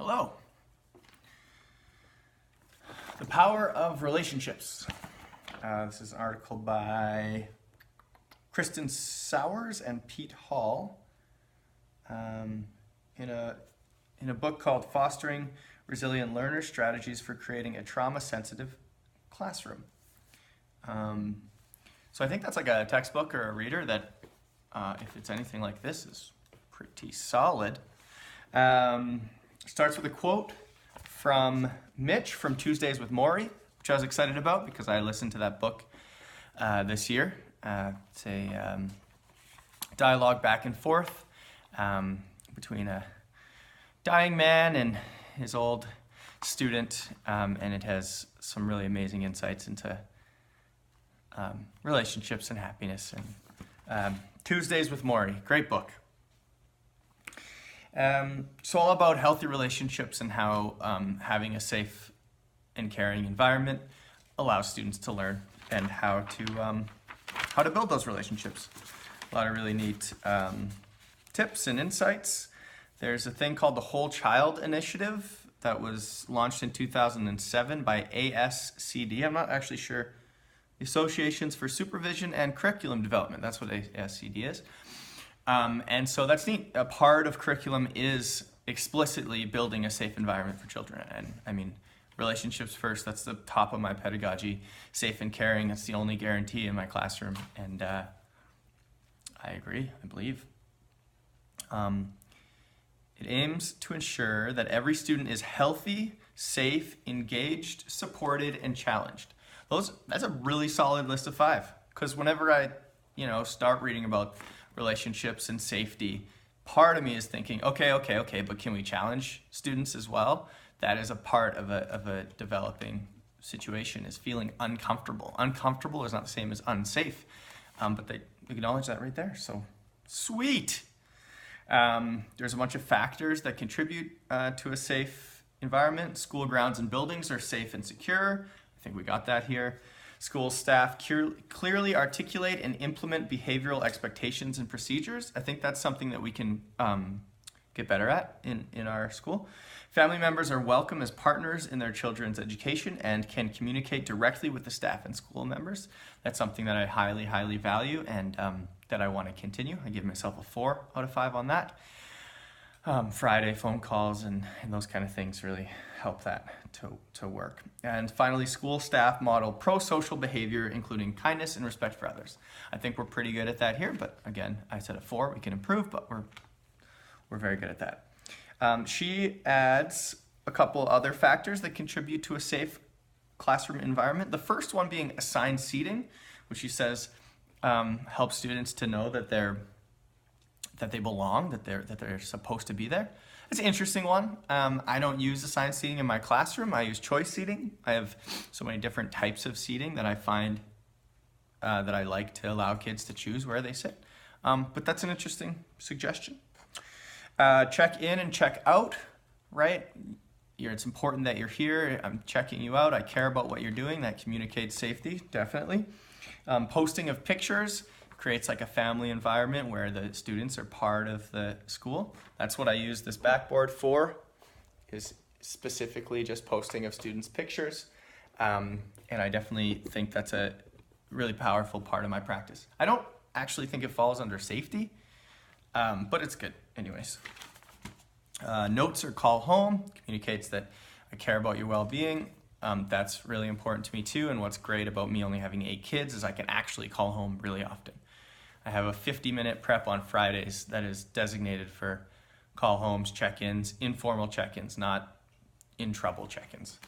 Hello. The power of relationships. This is an article by Kristen Souers and Pete Hall in a book called Fostering Resilient Learners: Strategies for Creating a Trauma-Sensitive Classroom. So I think that's like a textbook or a reader that, if it's anything like this, is pretty solid. Starts with a quote from Mitch from Tuesdays with Maury, which I was excited about because I listened to that book this year. It's a dialogue back and forth between a dying man and his old student, and it has some really amazing insights into relationships and happiness. And Tuesdays with Maury, great book. So all about healthy relationships and how having a safe and caring environment allows students to learn and how to build those relationships. A lot of really neat tips and insights. There's a thing called the Whole Child Initiative that was launched in 2007 by ASCD. I'm not actually sure. The Associations for Supervision and Curriculum Development. That's what ASCD is. And so that's neat. A part of curriculum is explicitly building a safe environment for children. And I mean, relationships first, that's the top of my pedagogy. Safe and caring, that's the only guarantee in my classroom. And I agree, I believe. It aims to ensure that every student is healthy, safe, engaged, supported, and challenged. That's a really solid list of 5. Because whenever I, start reading about relationships and safety, part of me is thinking, okay, but can we challenge students as well? That is a part of a developing situation, is feeling uncomfortable. Uncomfortable is not the same as unsafe, but they acknowledge that right there, so sweet. There's a bunch of factors that contribute to a safe environment. School grounds and buildings are safe and secure. I think we got that here. School staff clearly articulate and implement behavioral expectations and procedures. I think that's something that we can get better at in our school. Family members are welcome as partners in their children's education and can communicate directly with the staff and school members. That's something that I highly, highly value and that I want to continue. I give myself a 4 out of 5 on that. Friday phone calls and those kind of things really help that to work. And finally, school staff model pro-social behavior, including kindness and respect for others. I think we're pretty good at that here, but again, I said a 4, we can improve, but we're very good at that. She adds a couple other factors that contribute to a safe classroom environment. The first one being assigned seating, which she says helps students to know that they belong, that they're supposed to be there. It's an interesting one. I don't use assigned seating in my classroom. I use choice seating. I have so many different types of seating that I find that I like to allow kids to choose where they sit. But that's an interesting suggestion. Check in and check out, right? It's important that you're here. I'm checking you out. I care about what you're doing. That communicates safety, definitely. Posting of pictures creates like a family environment where the students are part of the school. That's what I use this backboard for, is specifically just posting of students' pictures. And I definitely think that's a really powerful part of my practice. I don't actually think it falls under safety, but it's good anyways. Notes or call home communicates that I care about your well-being. That's really important to me too. And what's great about me only having 8 kids is I can actually call home really often. I have a 50-minute prep on Fridays that is designated for call homes, check-ins, informal check-ins, not in trouble check-ins.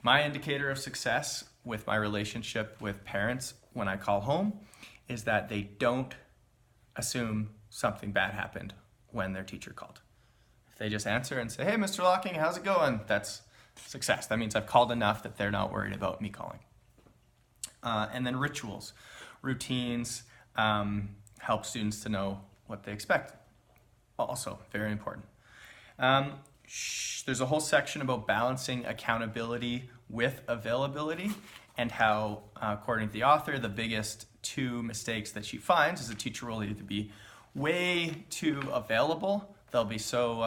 My indicator of success with my relationship with parents when I call home is that they don't assume something bad happened when their teacher called. If they just answer and say, "Hey, Mr. Locking, how's it going?" That's success. That means I've called enough that they're not worried about me calling. And then rituals, routines, help students to know what they expect. Also, very important. There's a whole section about balancing accountability with availability and how, according to the author, the biggest 2 mistakes that she finds is a teacher will either be way too available. They'll be so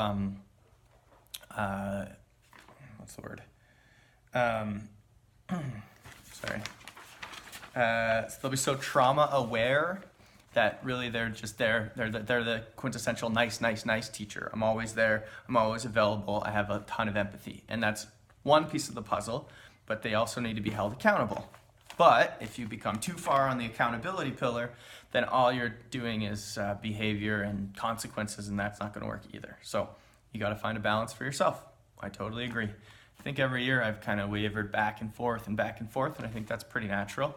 what's the word? Sorry. So they'll be so trauma aware that really they're just there. They're the quintessential nice teacher. I'm always there. I'm always available. I have a ton of empathy. And that's one piece of the puzzle, but they also need to be held accountable. But if you become too far on the accountability pillar, then all you're doing is behavior and consequences, and that's not going to work either. So you got to find a balance for yourself. I totally agree. I think every year I've kind of wavered back and forth, and I think that's pretty natural.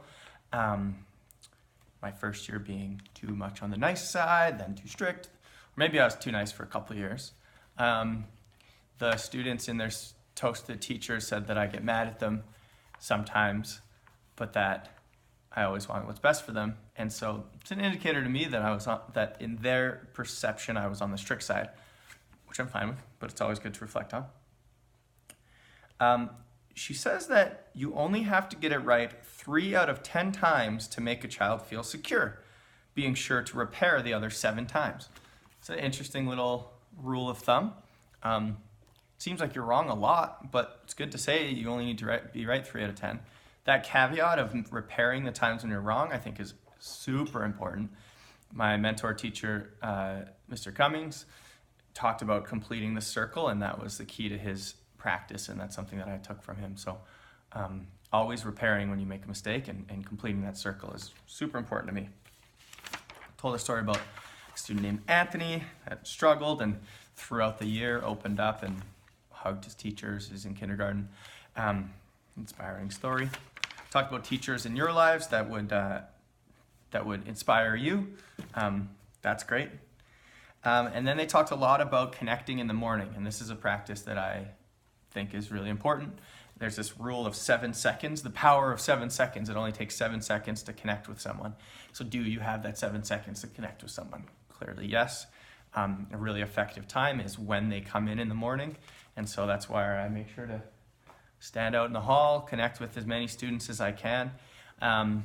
My first year being too much on the nice side, then too strict. Or maybe I was too nice for a couple of years. The students in their toast to the teachers said that I get mad at them sometimes, but that I always want what's best for them. And so it's an indicator to me that that in their perception I was on the strict side, which I'm fine with, but it's always good to reflect on. She says that you only have to get it right 3 out of 10 times to make a child feel secure, being sure to repair the other 7 times. It's an interesting little rule of thumb. Seems like you're wrong a lot, but it's good to say you only need to be right 3 out of 10. That caveat of repairing the times when you're wrong, I think is super important. My mentor teacher, Mr. Cummings, talked about completing the circle, and that was the key to his practice, and that's something that I took from him. So always repairing when you make a mistake and completing that circle is super important to me. I told a story about a student named Anthony that struggled and throughout the year opened up and hugged his teachers. He's in kindergarten. Inspiring story. Talked about teachers in your lives that would inspire you. That's great. And then they talked a lot about connecting in the morning, and this is a practice that I think is really important. There's this rule of 7 seconds, the power of 7 seconds. It only takes 7 seconds to connect with someone. So do you have that 7 seconds to connect with someone? Clearly, yes. A really effective time is when they come in the morning, and so that's why I make sure to stand out in the hall, connect with as many students as I can. And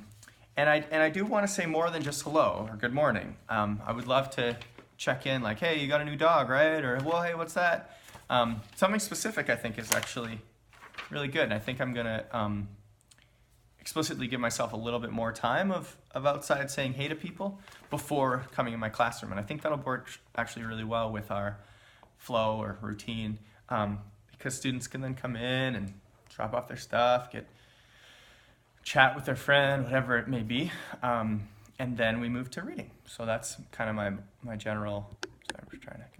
I do want to say more than just hello or good morning. I would love to check in like, hey, you got a new dog, right? Or, well, hey, what's that? Something specific I think is actually really good. And I think I'm going to explicitly give myself a little bit more time of outside saying hey to people before coming in my classroom. And I think that'll work actually really well with our flow or routine, because students can then come in and drop off their stuff, chat with their friend, whatever it may be, and then we move to reading. So that's kind of my general, sorry, I'm just trying to